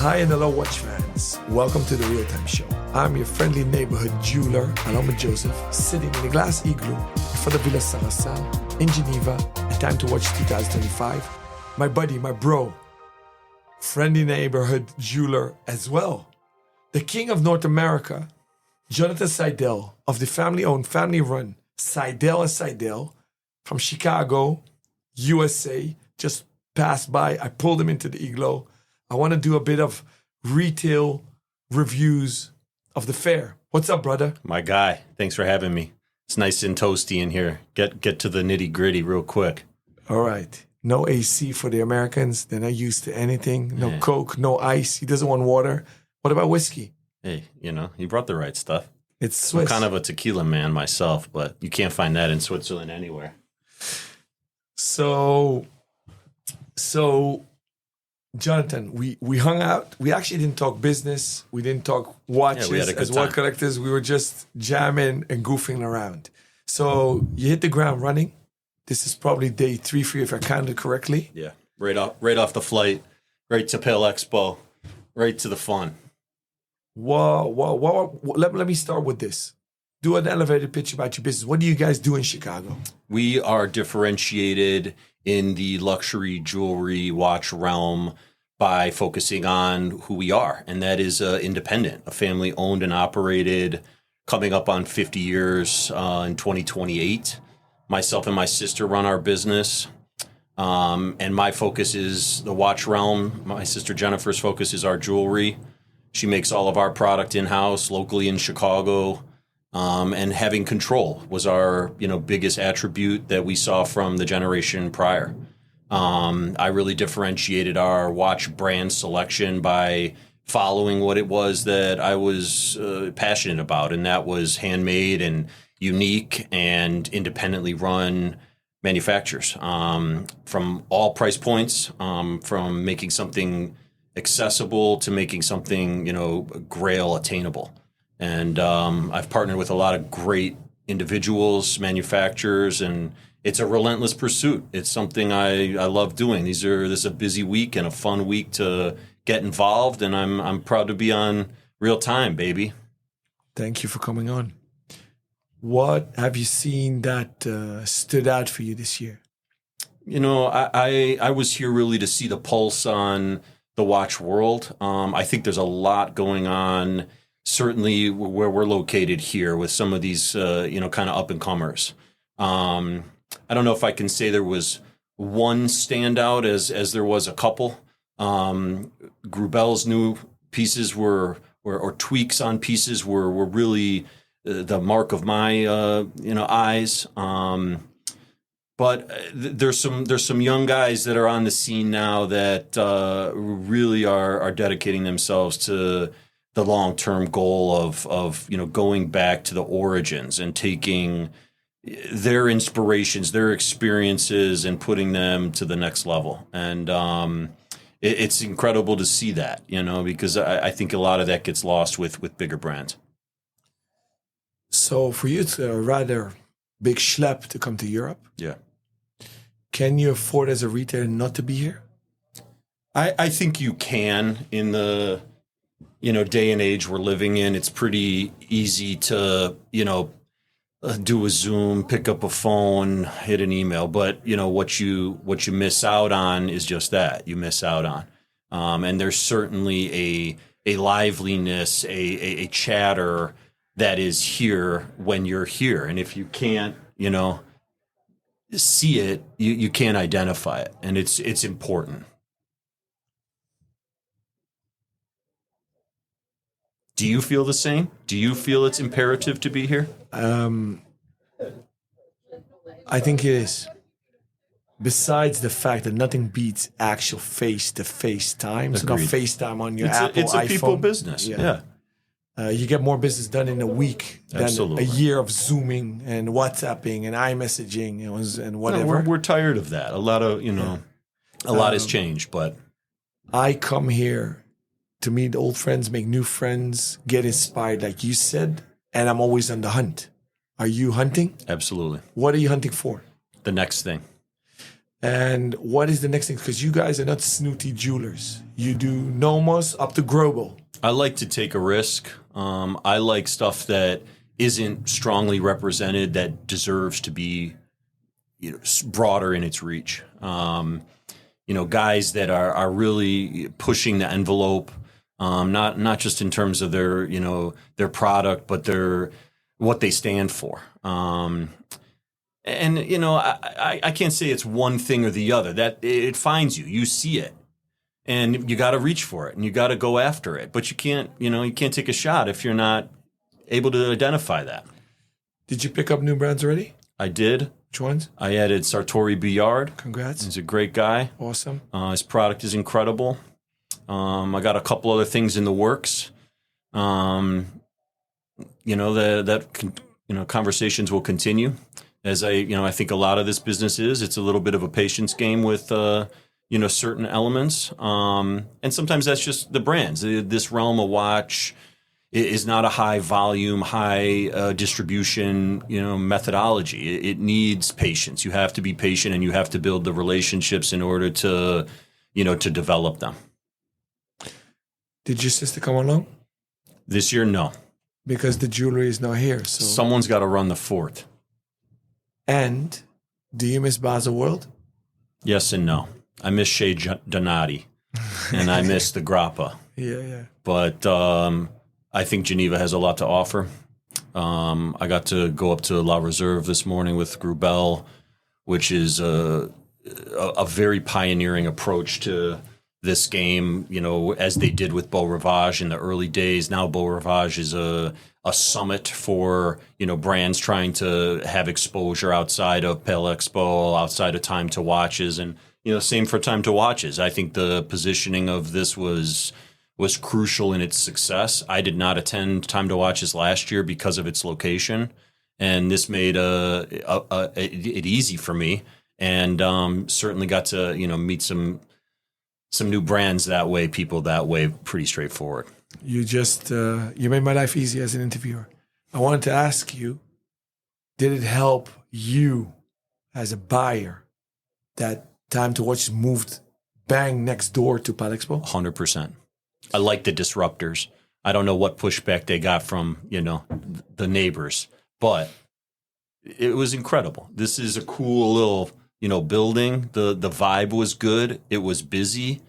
Hi and hello, watch fans. Welcome to the Real Time Show. I'm your friendly neighborhood jeweler, Aloma Joseph, sitting in a glass igloo in front of Villa Sarasal in Geneva at Time to Watch 2025. My buddy, my bro, friendly neighborhood jeweler as well. The king of North America, Jonathan Sydel of the family-owned, family-run Sydel & Sydel from Chicago, USA, just passed by. I pulled him into the igloo. I want to do a bit of retail reviews of the fair. What's up, brother? My guy, thanks for having me. It's nice and toasty in here. Get to the nitty gritty real quick. All right. No AC for the Americans. They're not used to anything. No Coke, no ice. He doesn't want water. What about whiskey? Hey, you brought the right stuff. It's Swiss. I'm kind of a tequila man myself, but you can't find that in Switzerland anywhere. So Jonathan, we hung out. We actually didn't talk business. We didn't talk watches as watch collectors. We were just jamming and goofing around. So you hit the ground running. This is probably day 3 for you, if I counted correctly. Yeah, right off the flight, right to Pale Expo, right to the fun. Whoa. Let me start with this. Do an elevator pitch about your business. What do you guys do in Chicago? We are differentiated in the luxury jewelry watch realm by focusing on who we are. And that is independent, a family owned and operated, coming up on 50 years in 2028. Myself and my sister run our business. And my focus is the watch realm. My sister Jennifer's focus is our jewelry. She makes all of our product in-house, locally in Chicago. And having control was our, biggest attribute that we saw from the generation prior. I really differentiated our watch brand selection by following what it was that I was passionate about, and that was handmade and unique and independently run manufacturers from all price points, from making something accessible to making something, grail attainable. And I've partnered with a lot of great individuals, manufacturers, and it's a relentless pursuit. It's something I love doing. This is a busy week and a fun week to get involved, and I'm proud to be on Real Time, baby. Thank you for coming on. What have you seen that stood out for you this year? I was here really to see the pulse on the watch world. I think there's a lot going on. Certainly where we're located here with some of these, kind of up-and-comers. I don't know if I can say there was one standout as there was a couple. Grubel's new pieces or tweaks on pieces were really the mark of my, eyes. But there's some young guys that are on the scene now that really are dedicating themselves to the long-term goal of going back to the origins and taking their inspirations, their experiences, and putting them to the next level. And it's incredible to see that, because I think a lot of that gets lost with bigger brands. So for you, it's a rather big schlep to come to Europe. Yeah. Can you afford as a retailer not to be here? I think you can in the day and age we're living in. It's pretty easy to, do a Zoom, pick up a phone, hit an email. But, what you miss out on is just that. You miss out on. And there's certainly a liveliness, a chatter that is here when you're here. And if you can't, see it, you can't identify it. And it's important. Do you feel the same? Do you feel it's imperative to be here? I think it is. Besides the fact that nothing beats actual face-to-face time. So not FaceTime on your Apple, it's a iPhone. People business. Yeah. You get more business done in a week than Absolutely. A year of Zooming and WhatsApping and iMessaging and whatever. No, we're tired of that. A lot has changed, but I come here to meet old friends, make new friends, get inspired, like you said, and I'm always on the hunt. Are you hunting? Absolutely. What are you hunting for? The next thing. And what is the next thing? Because you guys are not snooty jewelers. You do Nomos up to Grobel. I like to take a risk. I like stuff that isn't strongly represented, that deserves to be, broader in its reach. Guys that are really pushing the envelope, not just in terms of their product, but what they stand for. I can't say it's one thing or the other. That it finds you. You see it, and you got to reach for it, and you got to go after it. But you can't take a shot if you're not able to identify that. Did you pick up new brands already? I did. Which ones? I added Sartori Billard. Congrats. He's a great guy. Awesome. His product is incredible. I got a couple other things in the works. Conversations will continue. As I think a lot of this business it's a little bit of a patience game with, certain elements. And sometimes that's just the brands. This realm of watch is not a high volume, high distribution, methodology. It needs patience. You have to be patient, and you have to build the relationships in order to, to develop them. Did your sister come along? This year, no. Because the jewelry is not here. So someone's got to run the fort. And do you miss Basel World? Yes and no. I miss Shea Donati, and I miss the Grappa. Yeah. But I think Geneva has a lot to offer. I got to go up to La Reserve this morning with Grubel, which is a very pioneering approach to this game, as they did with Beau Rivage in the early days. Now Beau Rivage is a summit for, brands trying to have exposure outside of Pale Expo, outside of Time to Watches, and, same for Time to Watches. I think the positioning of this was crucial in its success. I did not attend Time to Watches last year because of its location, and this made it easy for me, and certainly got to, meet some new brands that way, people that way, pretty straightforward. You just, you made my life easy as an interviewer. I wanted to ask you, did it help you as a buyer that Time to Watch moved bang next door to Pal Expo? 100%. I like the disruptors. I don't know what pushback they got from, the neighbors, but it was incredible. This is a cool little, building. The vibe was good. It was busy.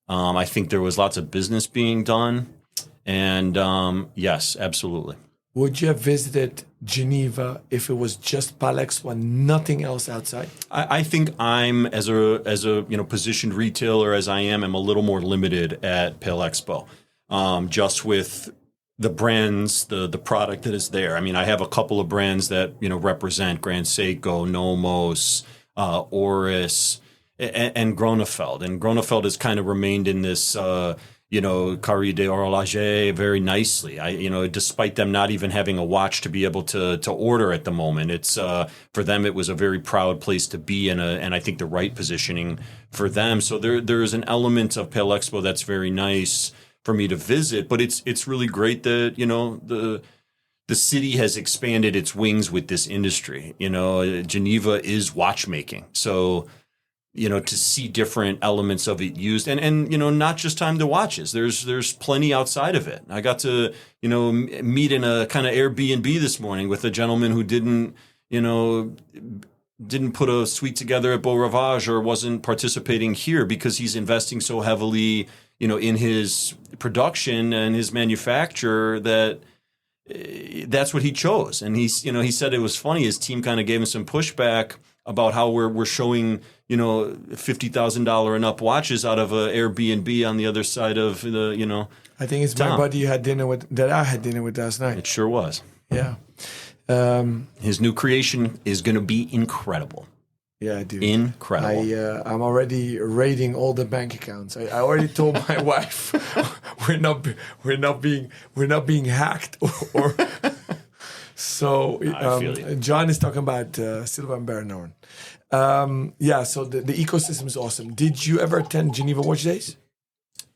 I think there was lots of business being done. And yes, absolutely. Would you have visited Geneva if it was just Pal Expo and nothing else outside? I think I'm as a positioned retailer as I am a little more limited at Pale Expo, just with the brands, the product that is there. I mean, I have a couple of brands that represent Grand Seiko, Nomos, Oris, and Gronefeld. And Gronefeld has kind of remained in this. Carré d'Horloger very nicely. Despite them not even having a watch to be able to order at the moment, it's for them it was a very proud place to be in, and I think the right positioning for them. So there's an element of Pale Expo that's very nice for me to visit, but it's really great that the city has expanded its wings with this industry. Geneva is watchmaking, so. To see different elements of it used and not just Time to Watches. There's plenty outside of it. I got to, meet in a kind of Airbnb this morning with a gentleman who didn't put a suite together at Beau Rivage or wasn't participating here because he's investing so heavily, in his production and his manufacture that's what he chose. And he said it was funny. His team kind of gave him some pushback about how we're showing, $50,000 and up watches out of a Airbnb on the other side of the, I think it's town. my buddy I had dinner with last night. It sure was. Yeah. His new creation is going to be incredible. Yeah, dude. Incredible. I'm already raiding all the bank accounts. I already told my wife we're not being hacked or So John is talking about Silva and Bernard. So the ecosystem is awesome. Did you ever attend Geneva Watch Days?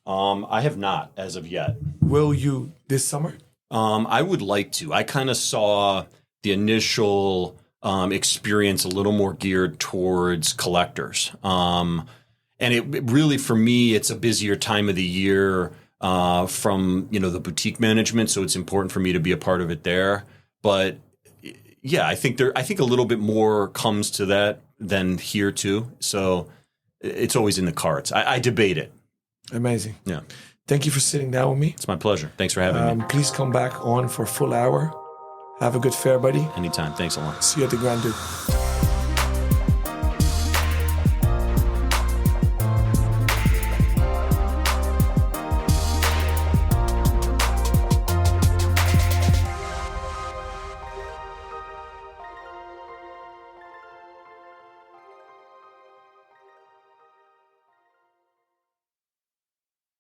I have not as of yet. Will you this summer? I would like to. I kind of saw the initial experience a little more geared towards collectors. And it really, for me, it's a busier time of the year from, the boutique management. So it's important for me to be a part of it there. But yeah, I think a little bit more comes to that than here too. So it's always in the cards. I debate it. Amazing. Yeah. Thank you for sitting down with me. It's my pleasure. Thanks for having me. Please come back on for a full hour. Have a good fair, buddy. Anytime. Thanks a lot. See you at the Grand Duke.